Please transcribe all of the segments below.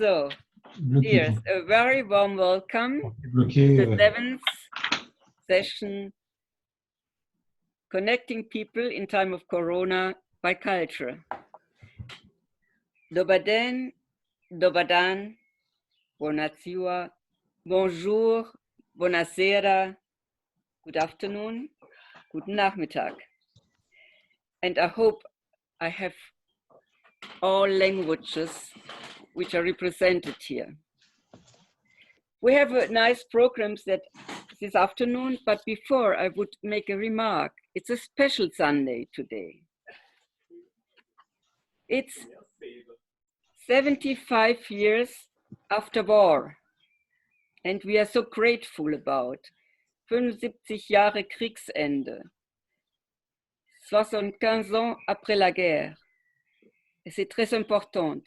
So, here's a very warm welcome to the 7th session, Connecting People in Time of Corona by Culture. Dobar den, dobar dan, buonasera, bonjour, buonasera, good afternoon, guten Nachmittag. And I hope I have all languages which are represented here. We have a nice program this afternoon, but before I would make a remark. It's a special Sunday today. It's 75 years after war, and we are so grateful about 75 Jahre Kriegsende, 75 ans après la guerre. Et c'est très important.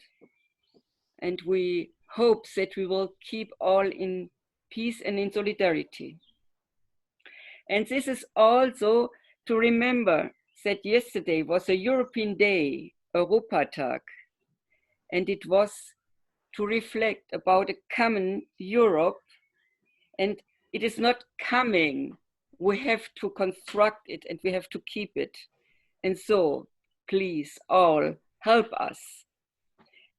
And we hope that we will keep all in peace and in solidarity. And this is also to remember that yesterday was a European Day, Europatag, and it was to reflect about a common Europe, and it is not coming. We have to construct it and we have to keep it. And so, please all help us.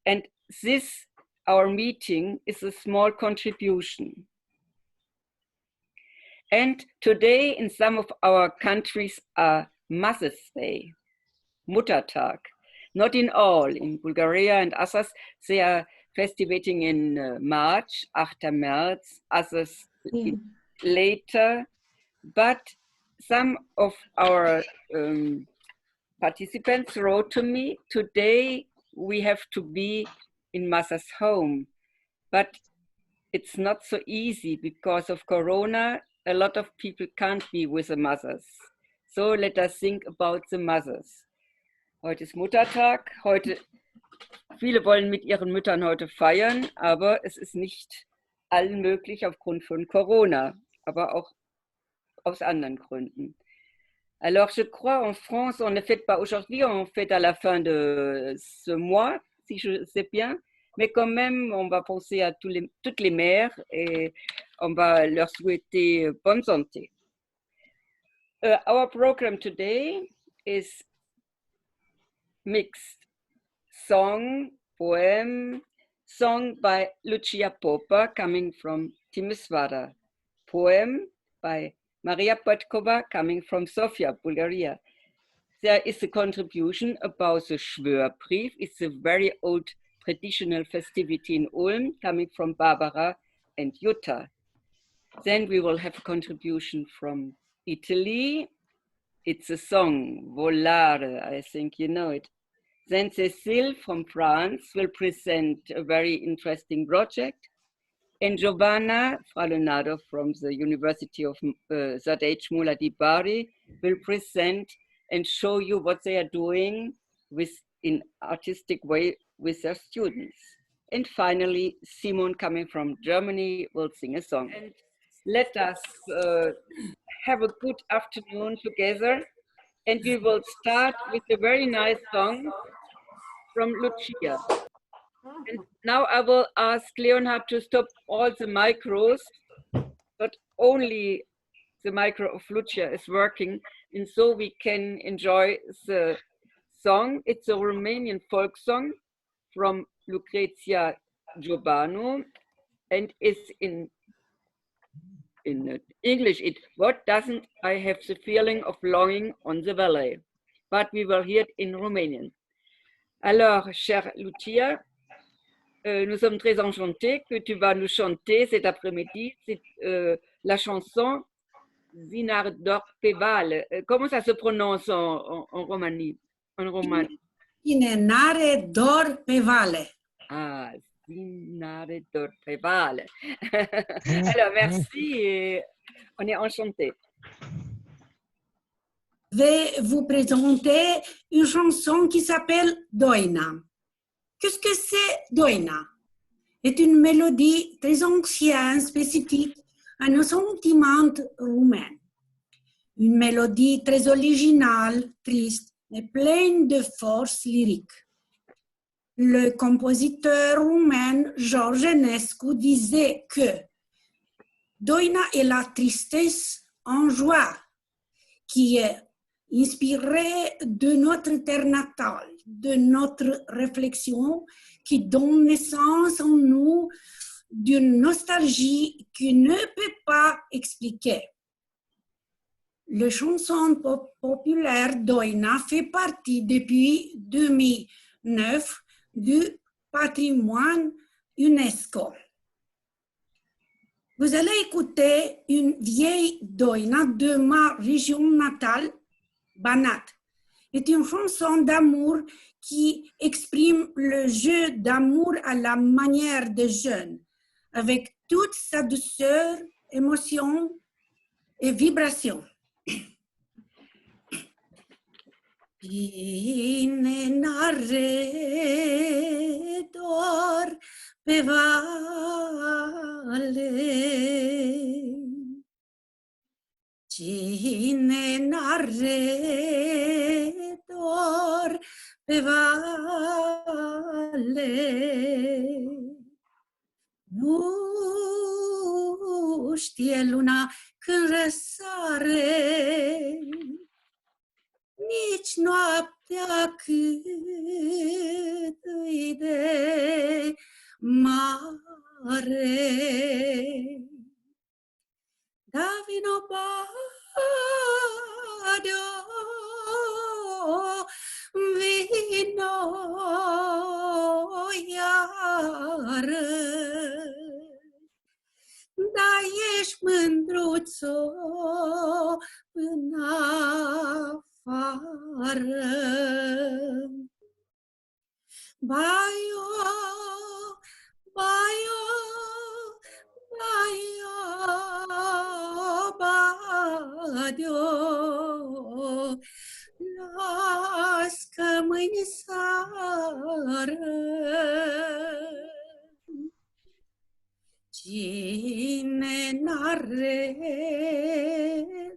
And this, our meeting, is a small contribution. And today in some of our countries are Mother's Day, Muttertag. Not in all, in Bulgaria and others, they are festivating in March, 8. März, others later. But some of our participants wrote to me, today we have to be in Mother's home, but it's not so easy because of Corona. A lot of people can't be with the mothers. So let us think about the mothers. Heute ist Muttertag. Viele wollen mit ihren Müttern heute feiern, aber es ist nicht allen möglich aufgrund von Corona, aber auch aus anderen Gründen. Alors, je crois en France, on ne fête pas aujourd'hui, on fête à la fin de ce mois, si je sais bien, mais quand même, on va penser à toutes les mères et on va leur souhaiter bonne santé. Our program today is mixed song, poem, song by Lucia Popa, coming from Timișoara, poem by Maria Petkova, coming from Sofia, Bulgaria. There is a contribution about the Schwörbrief. It's a very old traditional festivity in Ulm, coming from Barbara and Jutta. Then we will have a contribution from Italy. It's a song, Volare, I think you know it. Then Cécile from France will present a very interesting project. And Giovanna, Fralonardo from the University of Mola di Bari will present and show you what they are doing in artistic way with their students. And finally, Simon coming from Germany will sing a song. And let us have a good afternoon together. And we will start with a very nice song from Lucia. And now I will ask Leonhard to stop all the micros, but only the micro of Lucia is working, and so we can enjoy the song. It's a Romanian folk song from Lucrezia Giovanna, and it's in English. What doesn't I have the feeling of longing on the valley? But we will hear it in Romanian. Alors, chère Lucia, nous sommes très enchantés que tu vas nous chanter cet après-midi la chanson Zinardor Peval. Comment ça se prononce en Romanie? En roman? Zinare dor pe vale. Ah, Zinare dor pe vale. Alors, merci et on est enchantés. Je vais vous présenter une chanson qui s'appelle Doina. Qu'est-ce que c'est Doina? C'est une mélodie très ancienne, spécifique à nos sentiments roumains. Une mélodie très originale, triste, mais pleine de force lyrique. Le compositeur roumain George Enescu disait que Doina est la tristesse en joie qui est inspirée de notre terre natale, de notre réflexion qui donne naissance en nous d'une nostalgie qui ne peut pas expliquer. La chanson populaire Doina fait partie depuis 2009 du patrimoine UNESCO. Vous allez écouter une vieille Doina de ma région natale, Banat. C'est une chanson d'amour qui exprime le jeu d'amour à la manière des jeunes, avec toute sa douceur, émotion et vibration. Cine n-are dor pe vale, cine n-are dor pe vale, nu știe luna când răsare, nici noaptea cât îi de mare. Da vino badio, vino iară, da ești mândruțo până afară. Baio, baio, baio, badio, las că mâine seară cine n-are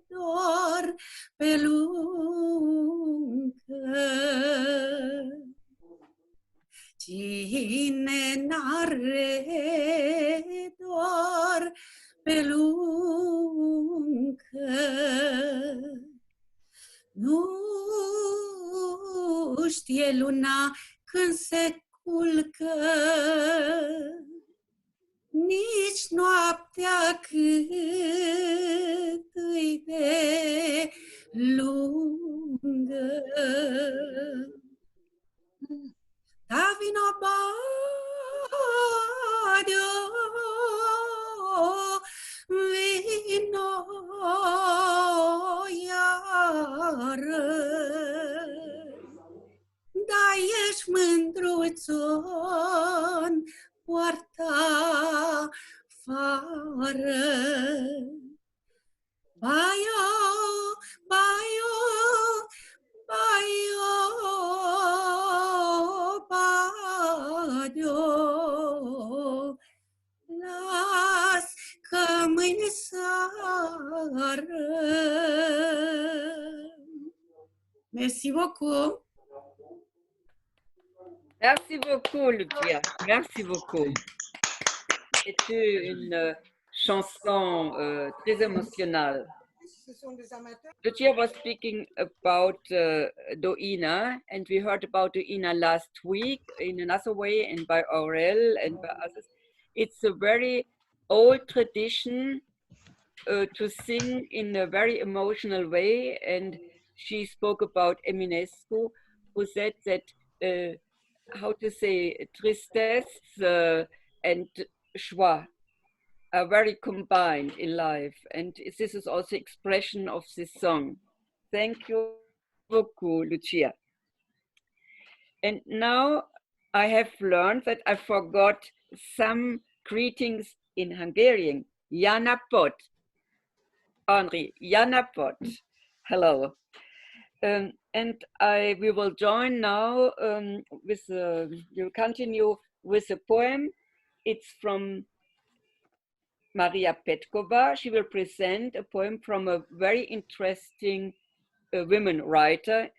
dor pe luncă, cine n-are dor pe luncă, nu știe luna când se culcă, nici noaptea cât îi de lungă. Da vino badio, vino iară, da ești mândruțon poarta afară. Baio, baio, baio, badio, las că mâine seară. Merci beaucoup. Merci beaucoup, Lucia. Merci beaucoup. C'était une chanson très émotionnelle. Lucia was speaking about Doina, and we heard about Doina last week in another way, and by Aurel and by others. It's a very old tradition to sing in a very emotional way, and she spoke about Eminescu, who said that how to say, tristesse and joie are very combined in life, and this is also expression of this song. Thank you beaucoup, Lucia. And now I have learned that I forgot some greetings in Hungarian. Jana Pot, Henri, Jana Pot, hello. And we will join now we'll continue with a poem. It's from Maria Petkova. She will present a poem from a very interesting women writer,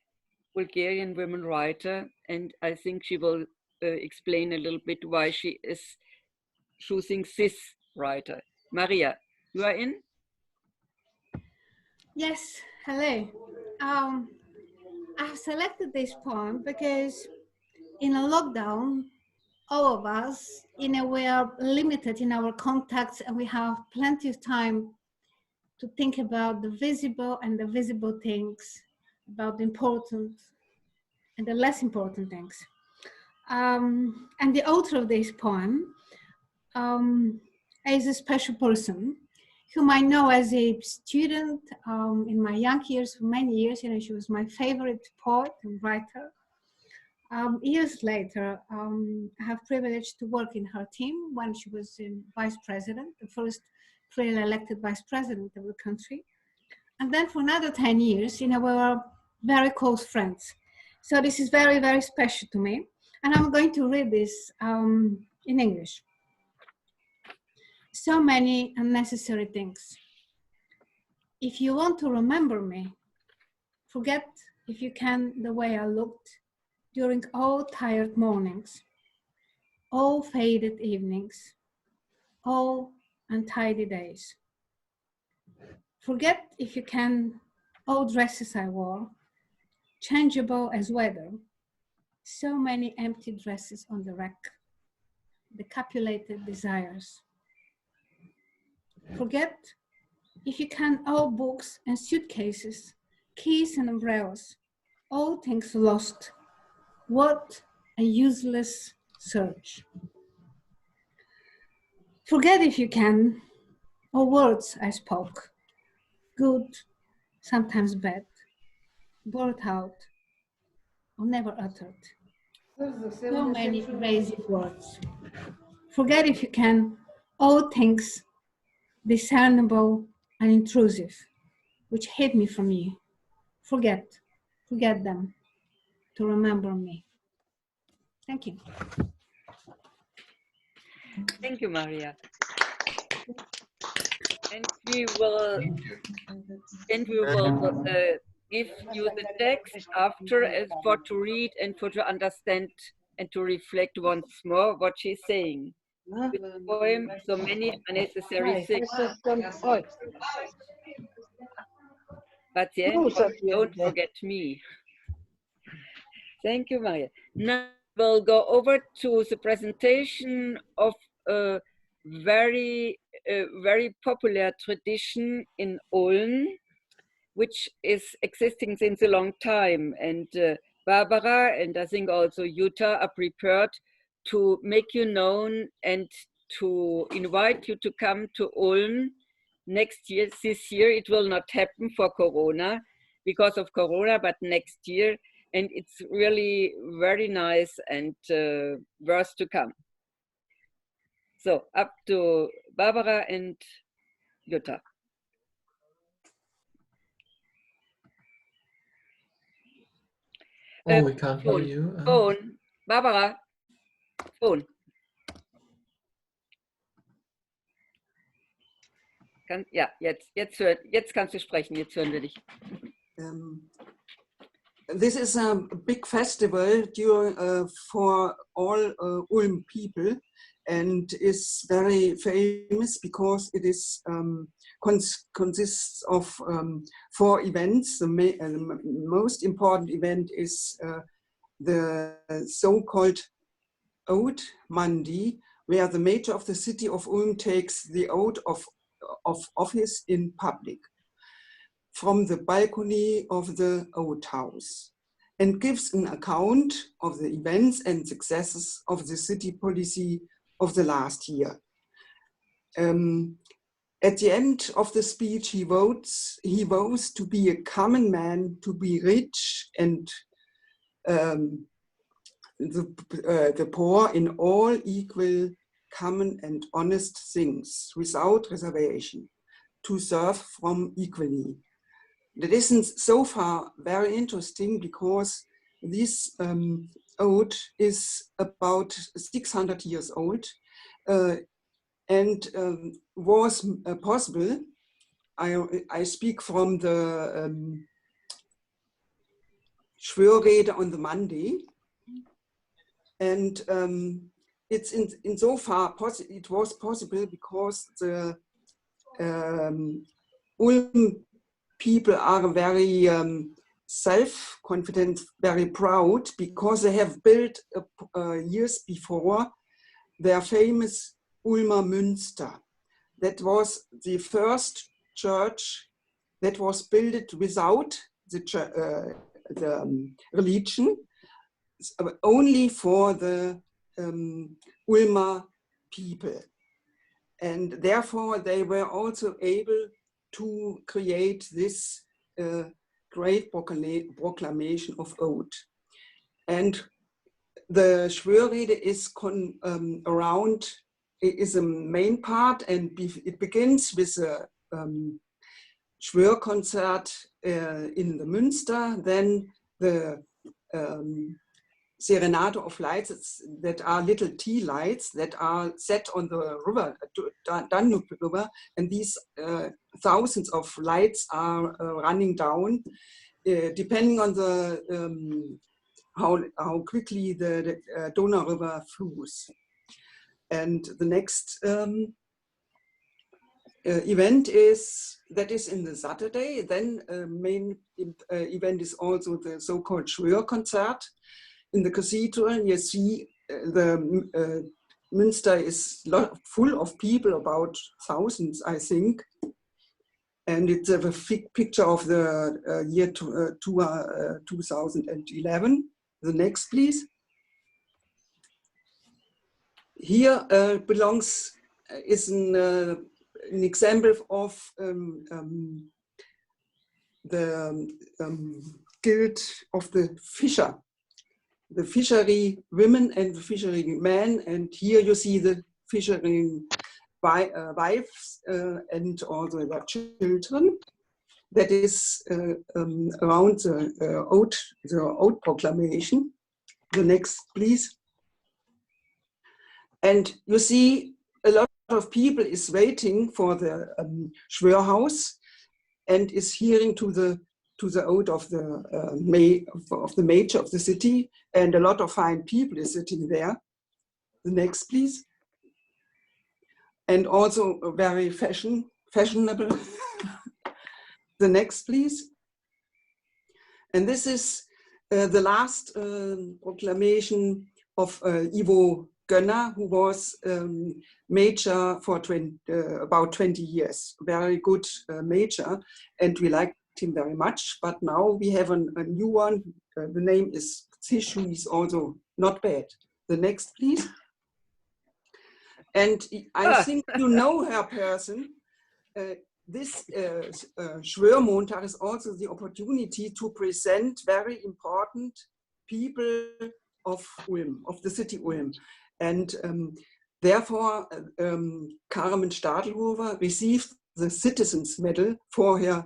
Bulgarian women writer, and I think she will explain a little bit why she is choosing this writer. Maria, you are in? Yes, hello. I've selected this poem because in a lockdown, all of us, we are limited in our contacts and we have plenty of time to think about the visible and the visible things, about the important and the less important things. And the author of this poem is a special person whom I know as a student in my young years, for many years. She was my favorite poet and writer. Years later, I have privilege to work in her team when she was vice president, the first freely elected vice president of the country. And then for another 10 years, we were very close friends. So this is very, very special to me. And I'm going to read this in English. So many unnecessary things. If you want to remember me, forget, if you can, the way I looked during all tired mornings, all faded evenings, all untidy days. Forget, if you can, all dresses I wore, changeable as weather, so many empty dresses on the rack, decapulated desires. Forget, if you can, all books and suitcases, keys and umbrellas, all things lost. What a useless search. Forget, if you can, all words I spoke, good, sometimes bad, blurted out, or never uttered. So many evasive words. Forget, if you can, all things discernible and intrusive, which hid me from you. Forget them, to remember me. Thank you. Thank you, Maria. And we will give you the text after for to read and for to understand and to reflect once more what she's saying. With the poem, so many unnecessary things. But then, don't forget me. Thank you, Maria. Now we'll go over to the presentation of a very popular tradition in Ulm, which is existing since a long time. And Barbara and I think also Jutta are prepared to make you known and to invite you to come to Ulm next year. This year it will not happen for Corona, because of Corona, but next year. And it's really very nice and worth to come. So up to Barbara and Jutta. Oh, we can't hear you. Phone. Barbara. Phone. Ja, jetzt kannst du sprechen, jetzt hören wir dich. This is a big festival for all Ulm people, and is very famous because it is consists of 4 events. The most important event is the so-called Oath Monday, where the mayor of the city of Ulm takes the oath of office in public from the balcony of the oath house, and gives an account of the events and successes of the city policy of the last year. At the end of the speech, he vows to be a common man, to be rich, and the poor in all equal, common and honest things, without reservation, to serve from equally. That isn't so far very interesting, because this oath is about 600 years old and was possible. I speak from the Schwörrede on the Monday. And it's in so far it was possible because the Ulm people are very self-confident, very proud, because they have built years before their famous Ulmer Münster. That was the first church that was built without the religion, only for the Ulmer people. And therefore they were also able to create this great proclamation of oath. And the Schwörrede is is a main part, and it begins with a Schwörkonzert in the Münster, then the Serenade of lights that are little tea lights that are set on the river, Danube River, and these thousands of lights are running down, depending on the how quickly the Donau River flows. And the next event is in the Saturday. Then main event is also the so-called Schwörkonzert. In the cathedral, you see the Münster is full of people, about thousands, I think. And it's a picture of the year 2011. The next, please. Here is an example of the guild of the fisher. The fishery women and the fishery men, and here you see the fishery wives and also their children. That is around the oath proclamation. The next, please. And you see a lot of people is waiting for the Schwörhaus and is hearing to the oath of the major of the city, and a lot of fine people is sitting there. The next, please. And also very fashionable. The next, please. And this is the last proclamation of Ivo Gönner, who was major for about 20 years. Very good major, and we like him very much, but now we have a new one. The name is Zisch, who is also not bad. The next, please. And I think you know her person. This Schwörmontag is also the opportunity to present very important people of Ulm, of the city Ulm. And therefore, Carmen Stadelhofer received the Citizens Medal for her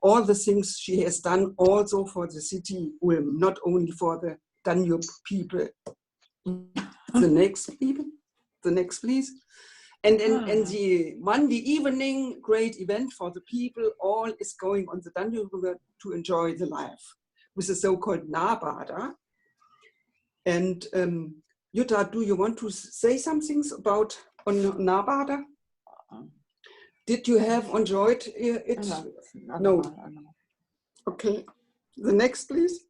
all the things she has done also for the city Ulm, not only for the Danube people. The next, people. The next, please. And the evening great event for the people, all is going on the Danube River to enjoy the life with the so-called Nahbader. And Jutta, do you want to say something about on Nahbader? Did you have enjoyed it? No. Okay. The next, please.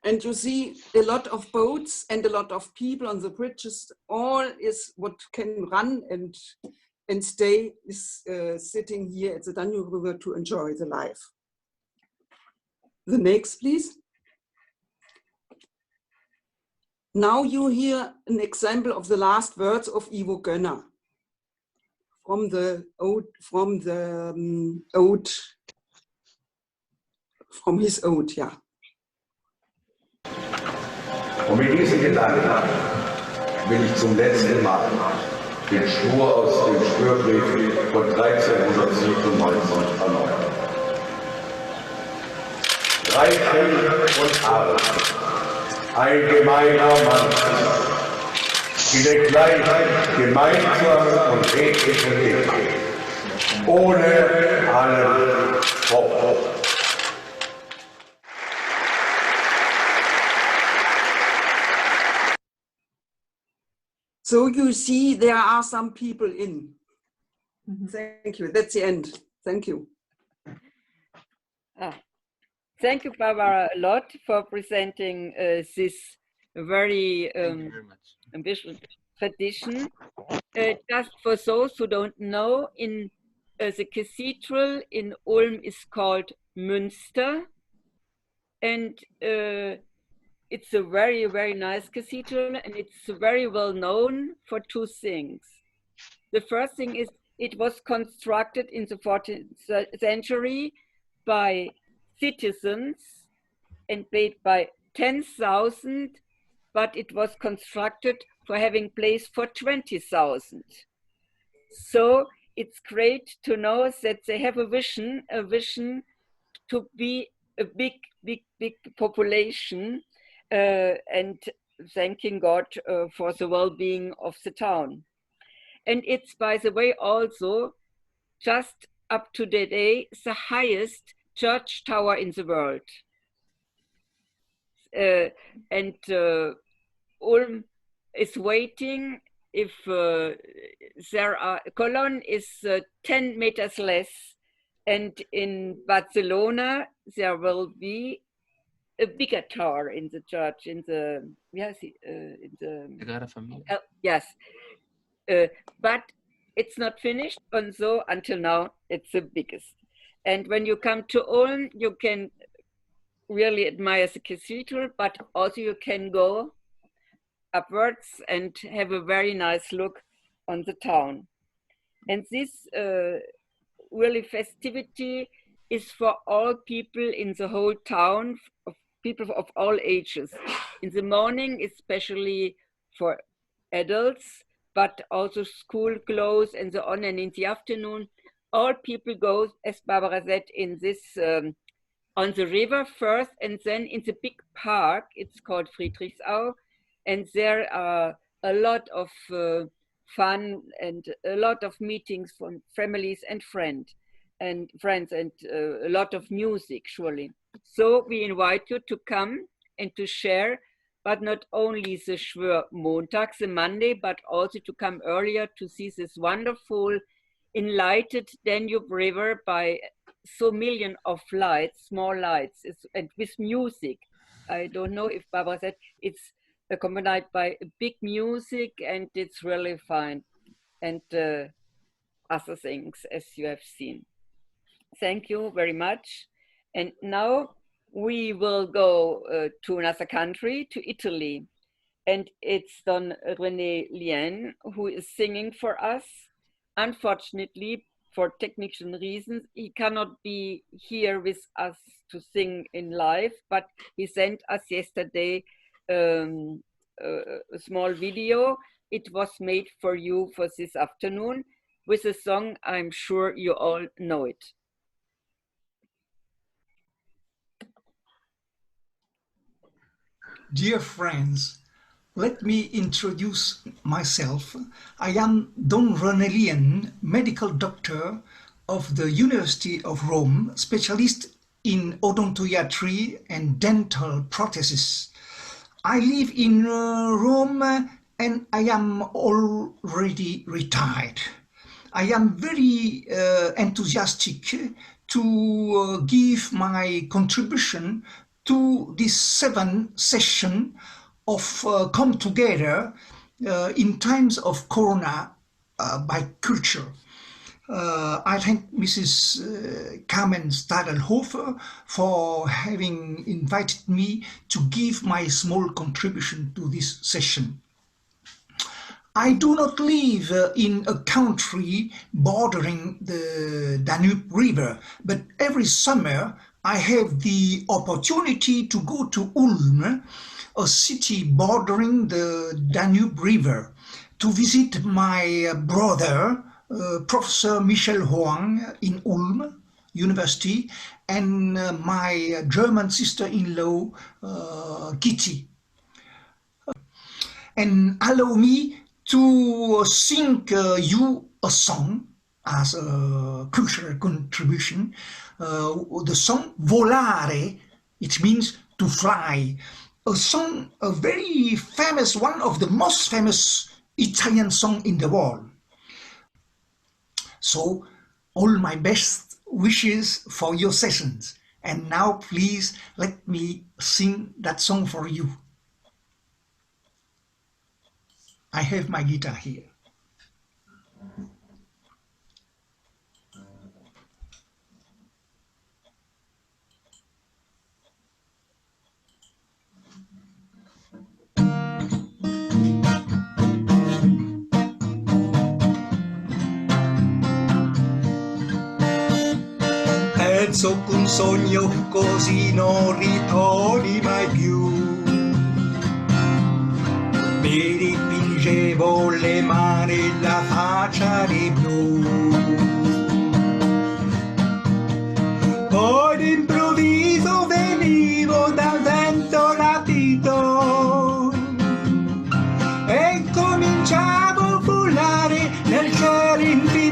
And you see a lot of boats and a lot of people on the bridges. All is what can run and stay is sitting here at the Danube River to enjoy the life. The next, please. Now you hear an example of the last words of Ivo Gönner from his ode, yeah. Und mit diesen Gedanken will ich zum letzten Mal den Schwur aus dem Schwörbrief von 1397 erneuern. Reichen und arm, ein gemeiner Mann, die der gleich gemeinsam und redlichen Weg, ohne allen Spott. So you see, there are some people in. Mhm. Thank you. That's the end. Thank you. Thank you, Barbara, a lot for presenting this very ambitious tradition. Just for those who don't know, in the cathedral in Ulm is called Münster, and it's a very, very nice cathedral, and it's very well known for two things. The first thing is it was constructed in the 14th century by citizens and paid by 10,000, but it was constructed for having place for 20,000. So it's great to know that they have a vision to be a big, big, big population, and thanking God for the well-being of the town. And it's, by the way, also just up to today, the highest church tower in the world. And Ulm is waiting if there are, Cologne is 10 meters less, and in Barcelona there will be a bigger tower in the church, in the, yes, in the, yes, but it's not finished, and so until now it's the biggest. And when you come to Ulm, you can really admire the cathedral, but also you can go upwards and have a very nice look on the town. And this really festivity is for all people in the whole town, of people of all ages. In the morning, especially for adults, but also school clothes and so on. And in the afternoon, all people go, as Barbara said, in this, on the river first, and then in the big park, it's called Friedrichsau. And there are a lot of fun and a lot of meetings from families and friends and a lot of music, surely. So we invite you to come and to share, but not only the Schwör-Montag, the Monday, but also to come earlier to see this wonderful enlightened Danube River by so million of lights, small lights, and with music. I don't know if Barbara said it's accompanied by big music, and it's really fine, and other things as you have seen. Thank you very much. And now we will go to another country, to Italy, and it's Don René Liên who is singing for us. Unfortunately, for technical reasons, he cannot be here with us to sing in live, but he sent us yesterday a small video. It was made for you for this afternoon with a song. I'm sure you all know it. Dear friends, let me introduce myself. I am Don René Liên, medical doctor of the University of Rome, specialist in odontoiatry and dental prosthesis. I live in Rome and I am already retired. I am very enthusiastic to give my contribution to this 7th session of come together in times of Corona by culture. I thank Mrs. Carmen Stadelhofer for having invited me to give my small contribution to this session. I do not live in a country bordering the Danube River, but every summer I have the opportunity to go to Ulm, a city bordering the Danube River, to visit my brother, Professor Michel Hoang in Ulm University, and my German sister-in-law, Kitty. And allow me to sing you a song as a cultural contribution. The song Volare, it means to fly. A song, a very famous, one of the most famous Italian song in the world. So, all my best wishes for your sessions. And now, please, let me sing that song for you. I have my guitar here. Penso che un sogno così non ritorni mai più. Mi dipingevo le mani e la faccia di blu. Poi d'improvviso venivo dal vento latito e cominciavo a volare nel cielo infinito.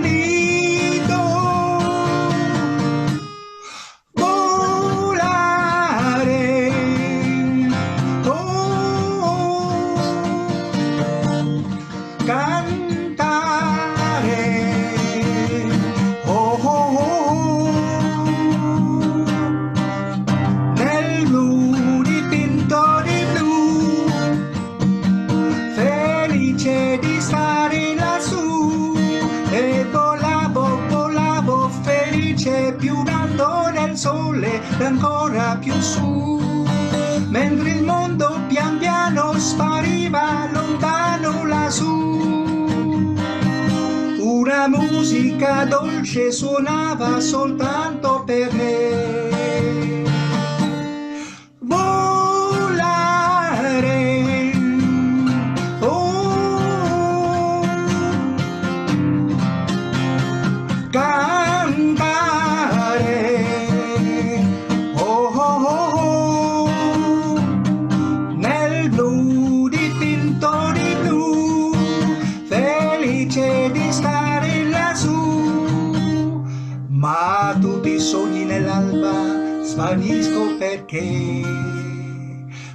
Ancora più su, mentre il mondo pian piano spariva lontano lassù. Una musica dolce suonava soltanto per me. Volare, oh, cantare. Ma tutti i sogni nell'alba svanisco perché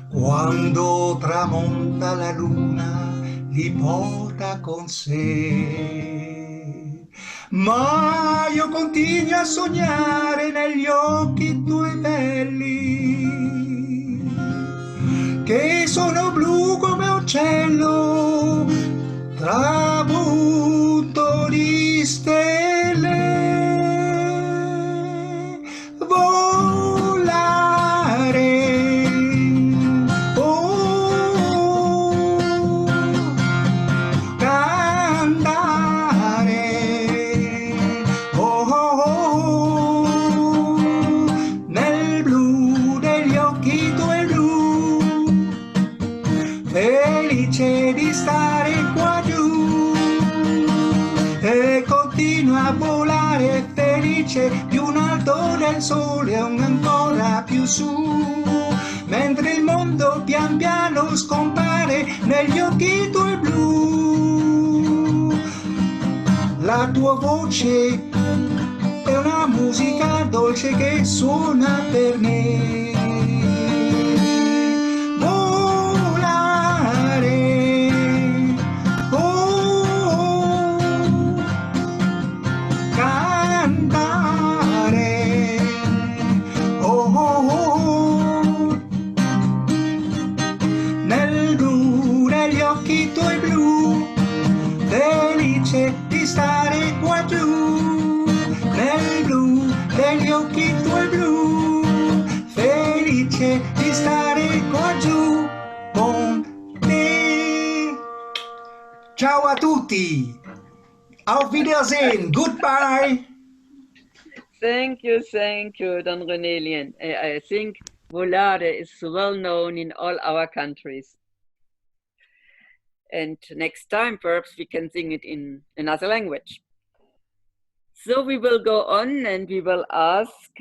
quando tramonta la luna li porta con sé. Ma io continuo a sognare negli occhi tuoi belli, che sono blu come uccello trapunto di stelle. Volare, oh, cantare, oh, oh, oh, nel blu degli occhi tuoi blu, felice di stare qua giù, e continua a volare felice più in alto del sole e ancora più su, mentre il mondo pian piano scompare negli occhi tuoi blu. La tua voce è una musica dolce che suona per me. Stare qua giù, nel blu degli occhi tuoi blu, felice di stare qua giù con te. Ciao a tutti, auf Wiedersehen, goodbye. Thank you, Don René Liên. I think Volare is well known in all our countries. And next time, perhaps we can sing it in another language. So we will go on and we will ask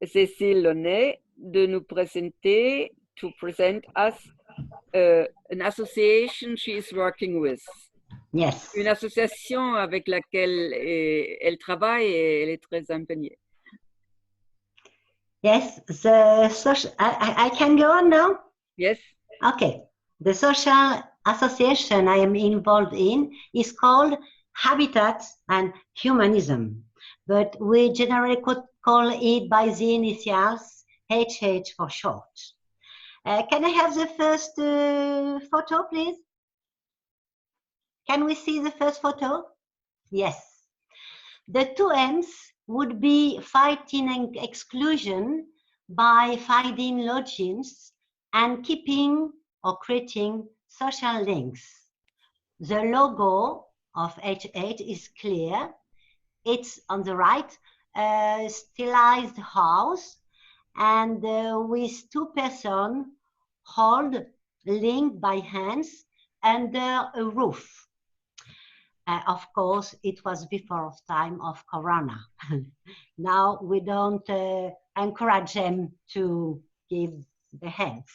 Cécile Launay to present us an association she is working with. Yes. Une association avec laquelle elle travaille et elle est très imprégnée. Yes, the social, I can go on now? Yes. Okay. The social association I am involved in is called Habitat and Humanism, but we generally could call it by the initials HH for short. Can I have the first photo, please? Can we see the first photo? Yes. The two aims would be fighting exclusion by finding lodgings and keeping or creating social links. The logo of HH is clear. It's on the right, a stylized house, and with two persons hold linked by hands under a roof. Of course, it was before time of Corona. Now we don't encourage them to give the hands.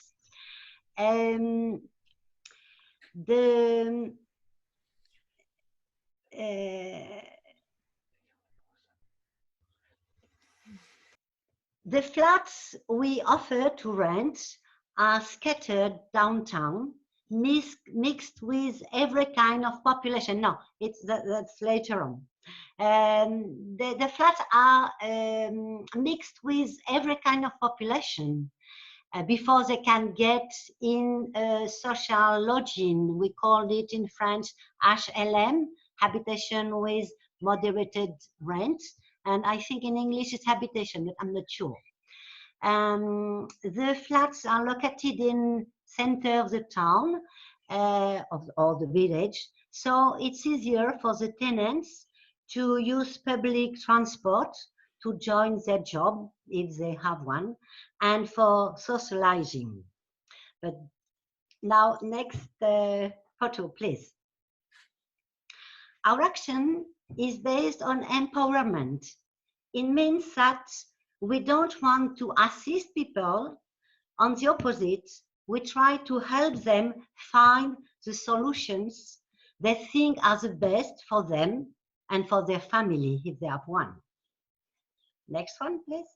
The flats we offer to rent are scattered downtown, mixed with every kind of population. No, that's later on. The flats are mixed with every kind of population before they can get in social lodging. We called it in French HLM, habitation with moderated rent. And I think in English it's habitation, but I'm not sure. The flats are located in center of the town or the village, so it's easier for the tenants to use public transport to join their job if they have one, and for socializing. But now, next photo, please. Our action is based on empowerment. It means that we don't want to assist people. On the opposite, we try to help them find the solutions they think are the best for them and for their family if they have one. Next one, please.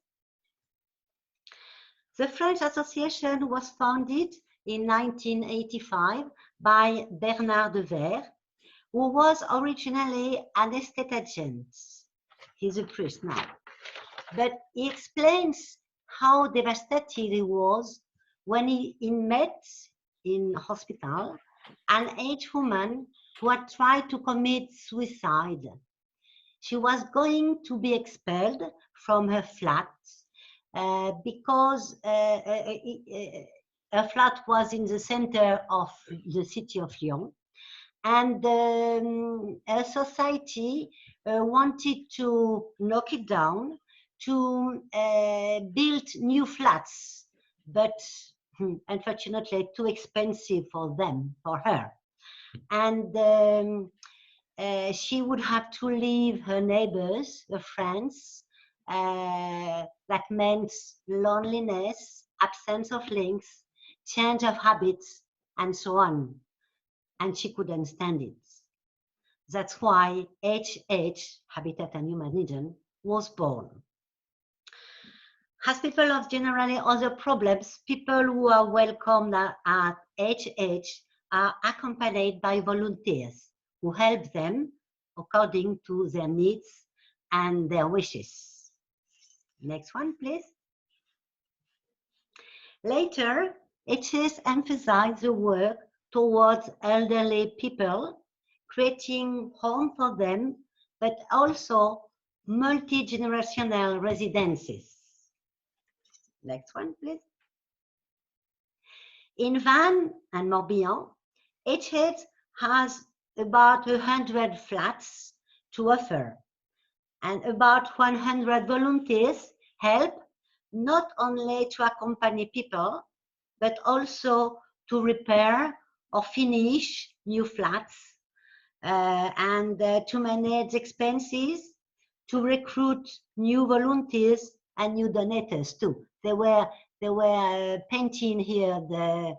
The French Association was founded in 1985 by Bernard de Ver, who was originally an estate agent. He's a priest now. But he explains how devastated he was when he met in hospital an aged woman who had tried to commit suicide. She was going to be expelled from her flat because her flat was in the center of the city of Lyon, and a society wanted to knock it down to build new flats, but unfortunately too expensive for them, for her. And she would have to leave her neighbors, her friends. That meant loneliness, absence of links, change of habits, and so on. And she couldn't stand it. That's why HH, Habitat and Humanism, was born. As people have generally other problems, people who are welcomed at HH are accompanied by volunteers who help them according to their needs and their wishes. Next one, please. Later, HS emphasized the work towards elderly people, creating home for them, but also multi-generational residences. Next one, please. In Vannes and Morbihan, HH has about 100 flats to offer, and about 100 volunteers help not only to accompany people, but also to repair or finish new flats, and to manage expenses, to recruit new volunteers and new donors too. They were painting here the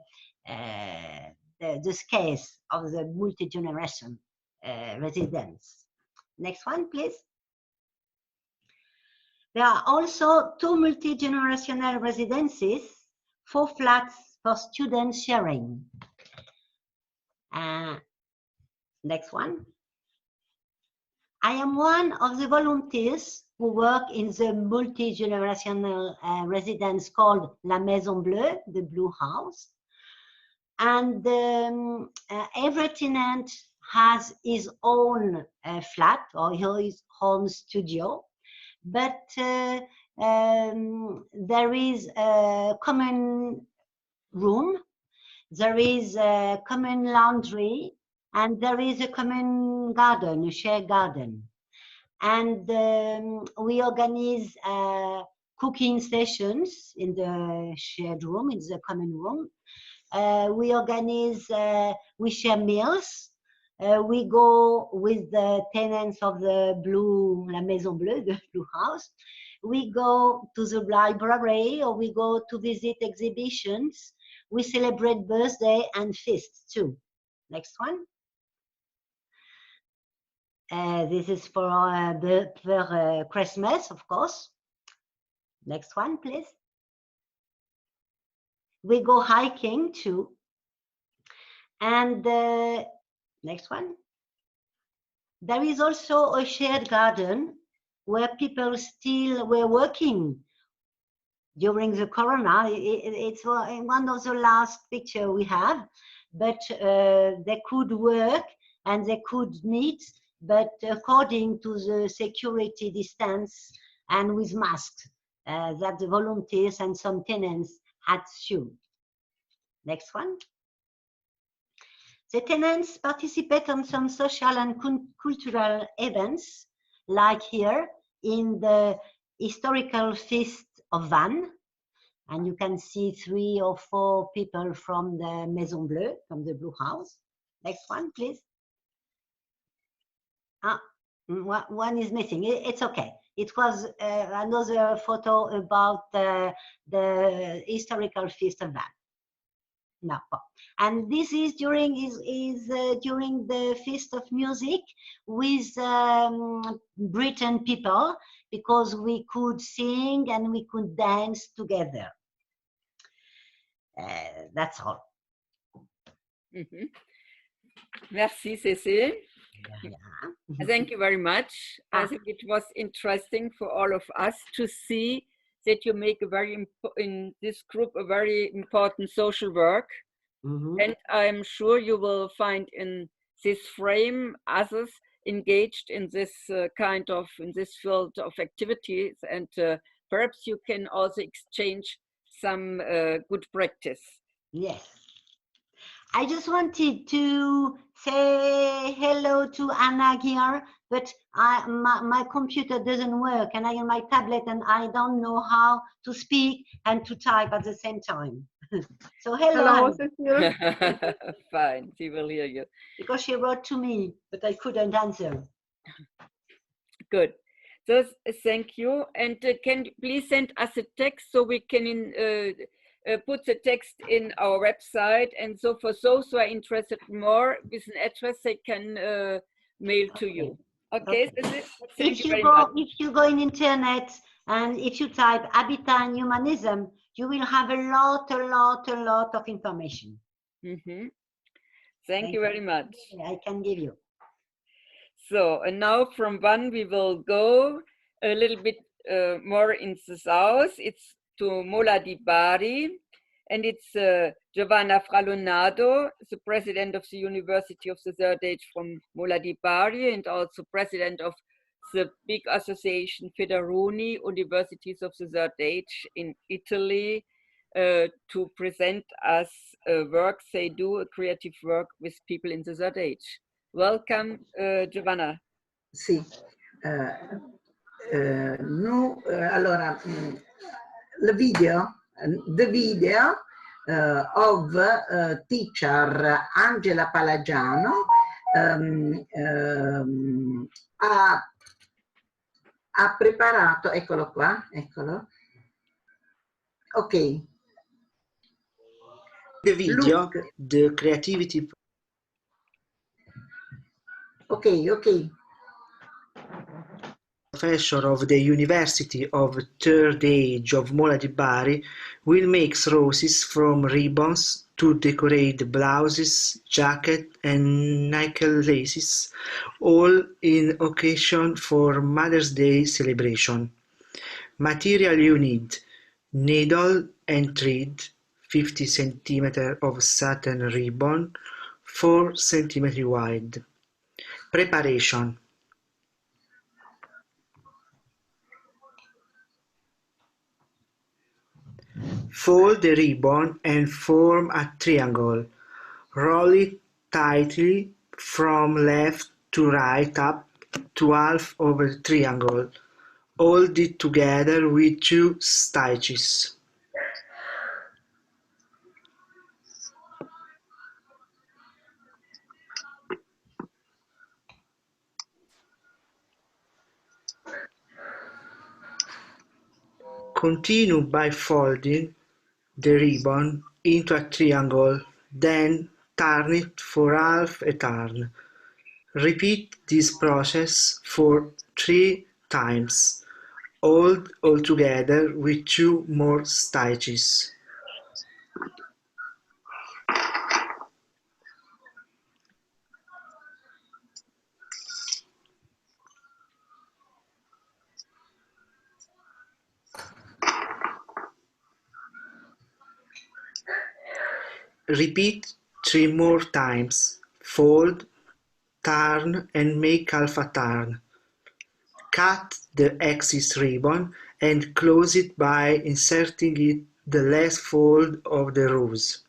scales of the multi-generation residence. Next one, please. There are also 2 multi-generational residences, 4 flats for student sharing. Next one. I am one of the volunteers who work in the multi-generational residence called La Maison Bleue, the Blue House. And every tenant has his own flat or his own studio, but there is a common room, there is a common laundry, and there is a common garden, a shared garden. And we organize cooking sessions in the shared room, in the common room. We organize, we share meals. We go with the tenants of the Blue, La Maison Bleue, the Blue House. We go to the library, or we go to visit exhibitions. We celebrate birthday and feasts too. Next one. This is for Christmas, of course. Next one, please. We go hiking too. And next one. There is also a shared garden where people still were working during the corona. It's one of the last picture we have, but they could work and they could meet, but according to the security distance and with masks that the volunteers and some tenants had to. Next one. The tenants participate on some social and cultural events, like here in the historical feast of Vannes. And you can see 3 or 4 people from the Maison Bleue, from the Blue House. Next one, please. One is missing. It's okay. It was another photo about the historical feast of Vannes. No, and this is during during the feast of music with Britain people, because we could sing and we could dance together. That's all. Mm-hmm. Merci, Cécile. Yeah. Thank you very much. I think it was interesting for all of us to see that you make in this group a very important social work. Mm-hmm. And I'm sure you will find in this frame others engaged in this in this field of activities, and perhaps you can also exchange some good practice. Yes. I just wanted to say hello to Anna here, but my computer doesn't work, and I have my tablet, and I don't know how to speak and to type at the same time. So hello. Cécile. Fine, she will hear you. Because she wrote to me, but I couldn't answer. Good. So thank you, and can you please send us a text so we can put the text in our website, and so for those who are interested more with an address, they can mail to you. Okay. If you go in internet and if you type Habitat and Humanism, you will have a lot of information. Mm-hmm. Thank you very much. I can give you. So, and now from one we will go a little bit more in the south. It's to Mola di Bari, and it's Giovanna Fralonardo, the president of the University of the Third Age from Mola di Bari, and also president of the big association Federuni, Universities of the Third Age in Italy, to present us work they do, a creative work with people in the Third Age. Welcome, Giovanna. Sì. Allora, the video of teacher Angela Palagiano ha preparato, eccolo qua, eccolo. Ok. The video, the creativity. Okay. Professor of the University of Third Age of Mola di Bari will make roses from ribbons to decorate the blouses, jacket and necklaces, all in occasion for Mother's Day celebration. Material you need: needle and thread, 50 cm of satin ribbon, 4 cm wide. Preparation: fold the ribbon and form a triangle. Roll it tightly from left to right up to half of the triangle. Hold it together with 2 stitches. Continue by folding the ribbon into a triangle, then turn it for half a turn. Repeat this process for 3 times. Hold all together with 2 more stitches. Repeat 3 more times. Fold, turn and make half a turn. Cut the excess ribbon and close it by inserting it the last fold of the rose.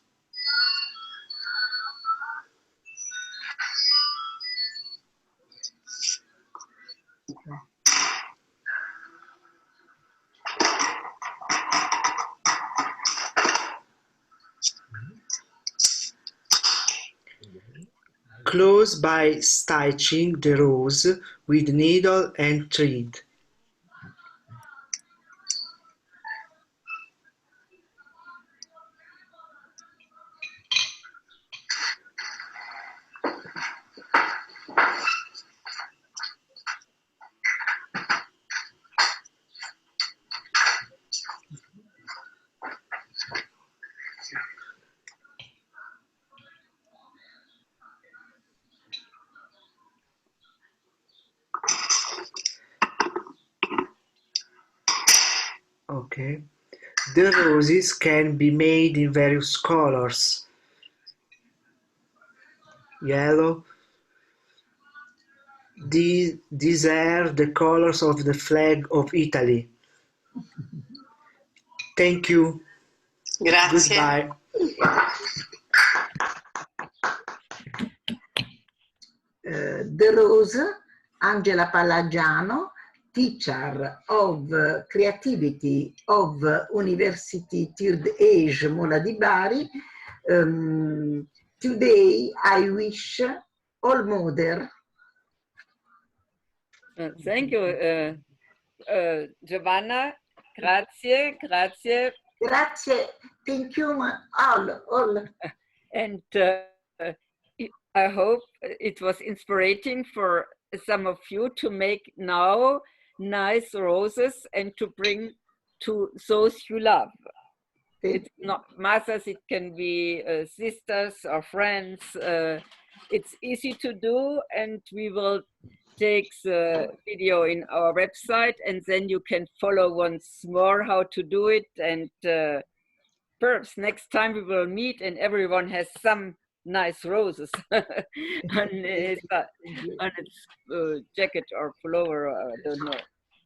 Close by stitching the rose with needle and thread. Okay. The roses can be made in various colors. Yellow. These are the colors of the flag of Italy. Thank you. Grazie. Goodbye. The Rose, Angela Palagiano, teacher of creativity of University Third Age Mola di Bari. Today I wish all mother. Thank you, Giovanna. Grazie, grazie. Grazie, thank you all. And I hope it was inspiring for some of you to make now nice roses and to bring to those you love. It's not mothers, it can be sisters or friends. It's easy to do, and we will take the video in our website, and then you can follow once more how to do it. And perhaps next time we will meet and everyone has some nice roses on its jacket or pullover, I don't know.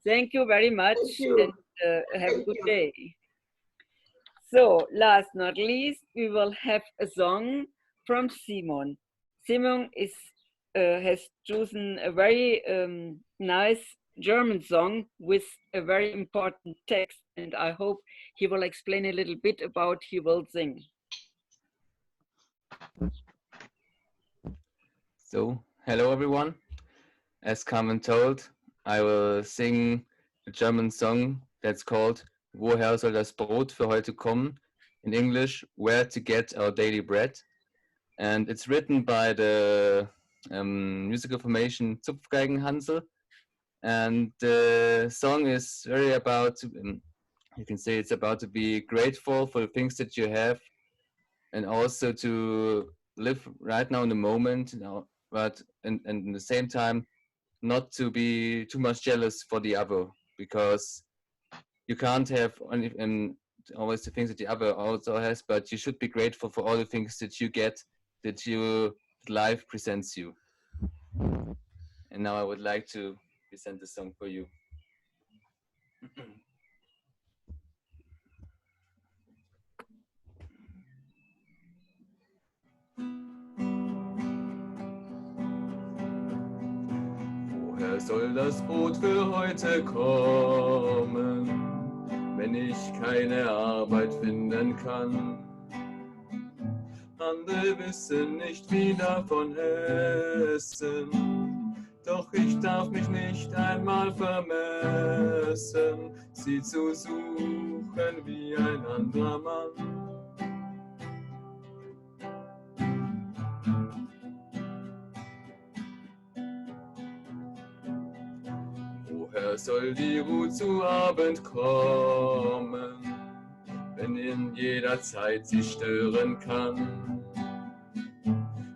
Thank you very much, and have a good day. So, last not least, we will have a song from Simon. Simon has chosen a very nice German song with a very important text, and I hope he will explain a little bit about he will sing. So, hello everyone. As Carmen told, I will sing a German song that's called Woher soll das Brot für heute kommen? In English, Where to Get Our Daily Bread. And it's written by the musical formation Zupfgeigen-Hansel. And the song is very about, you can say it's about to be grateful for the things that you have and also to live right now in the moment, but and at the same time not to be too much jealous for the other, because you can't have only always the things that the other also has, but you should be grateful for all the things that you get, that life presents you. And now I would like to present the song for you. Woher soll das Brot für heute kommen, wenn ich keine Arbeit finden kann? Andere wissen nicht, wie davon essen, doch ich darf mich nicht einmal vermessen, sie zu suchen wie ein anderer Mann. Woher soll die Ruhe zu Abend kommen, wenn in jeder Zeit sie stören kann?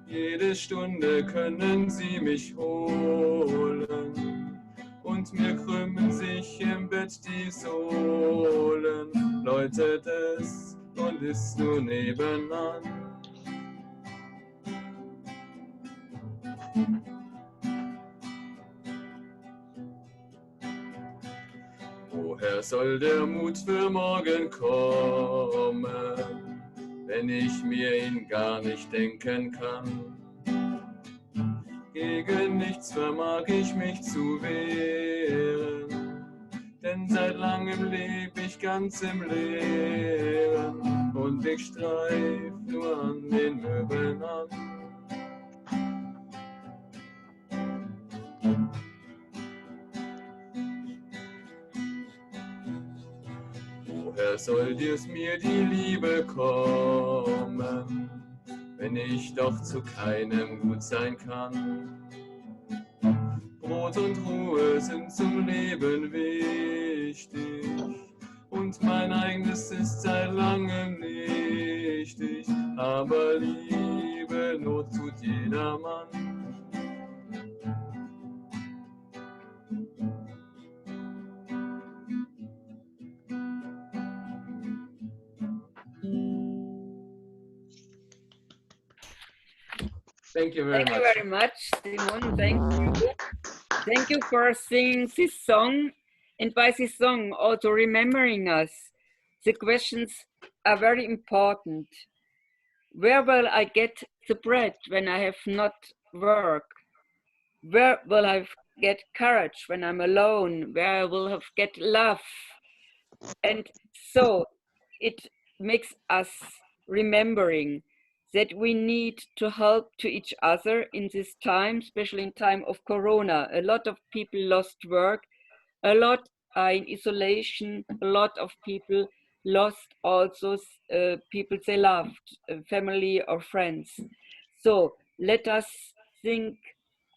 Jede Stunde können sie mich holen und mir krümmen sich im Bett die Sohlen. Läutet es und ist nur nebenan. Woher soll der Mut für morgen kommen, wenn ich mir ihn gar nicht denken kann? Gegen nichts vermag ich mich zu wehren, denn seit langem leb ich ganz im Leeren und ich streif nur an den Möbeln an. Woher soll dir's mir die Liebe kommen, wenn ich doch zu keinem gut sein kann? Brot und Ruhe sind zum Leben wichtig und mein eigenes ist seit langem nichtig, aber Liebe Not tut jedermann. Thank you very much. Thank you very much, Simon. Thank you. Thank you for singing this song, and by this song also remembering us. The questions are very important. Where will I get the bread when I have not work? Where will I get courage when I'm alone? Where I will have get love? And so it makes us remembering that we need to help to each other in this time, especially in time of Corona. A lot of people lost work, a lot are in isolation, a lot of people lost also people they loved, family or friends. So let us think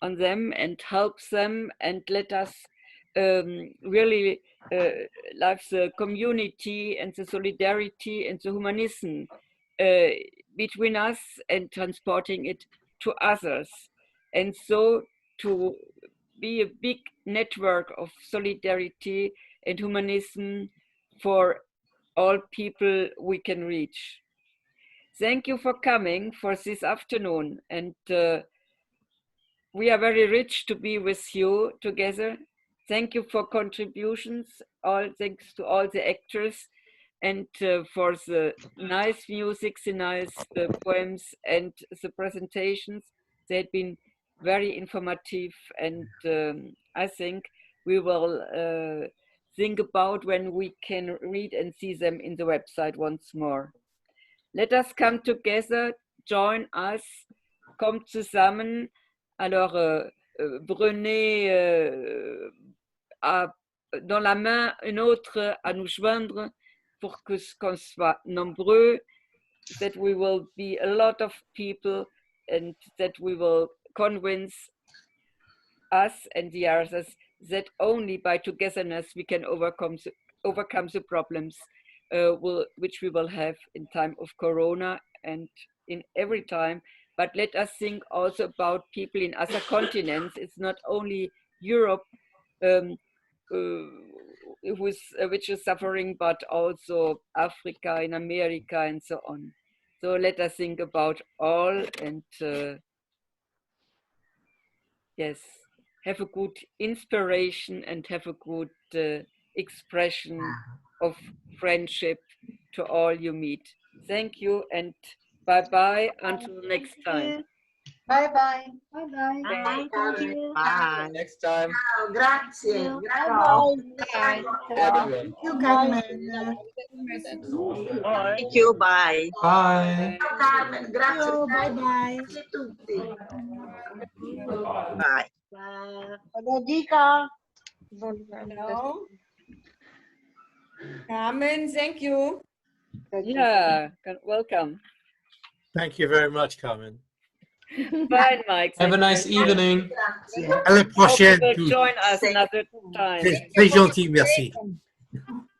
on them and help them, and let us really love the community and the solidarity and the humanism between us and transporting it to others. And so to be a big network of solidarity and humanism for all people we can reach. Thank you for coming for this afternoon, and we are very rich to be with you together. Thank you for contributions, all thanks to all the actors, and for the nice music, the nice poems and the presentations. They had been very informative, and I think we will think about when we can read and see them in the website once more. Let us come together, join us, kommt zusammen. Alors, prenez dans la main une autre à nous joindre pour qu'on soit nombreux, that we will be a lot of people and that we will convince us and the others that only by togetherness we can overcome the problems which we will have in time of Corona and in every time, but let us think also about people in other continents. It's not only Europe which is suffering, but also Africa, in America, and so on. So let us think about all, and yes, have a good inspiration and have a good expression of friendship to all you meet. Thank you, and bye-bye until next time. Bye-bye. Bye-bye. Bye, thank you. Bye. Next time. Ciao, grazie. Bye-bye. Everyone. Thank you, Carmen. Thank you. Bye. Bye. Ciao, Carmen, grazie. Bye-bye. Grazie a tutti. Bye. Dica. Hello. Carmen, thank you. Yeah, welcome. Thank you very much, Carmen. Bye, Mike. Have a nice evening. Grazie. À la prochaine. Hope you will join us another time. Très gentil, merci.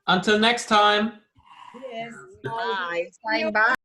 Until next time. Yes. Bye. Bye.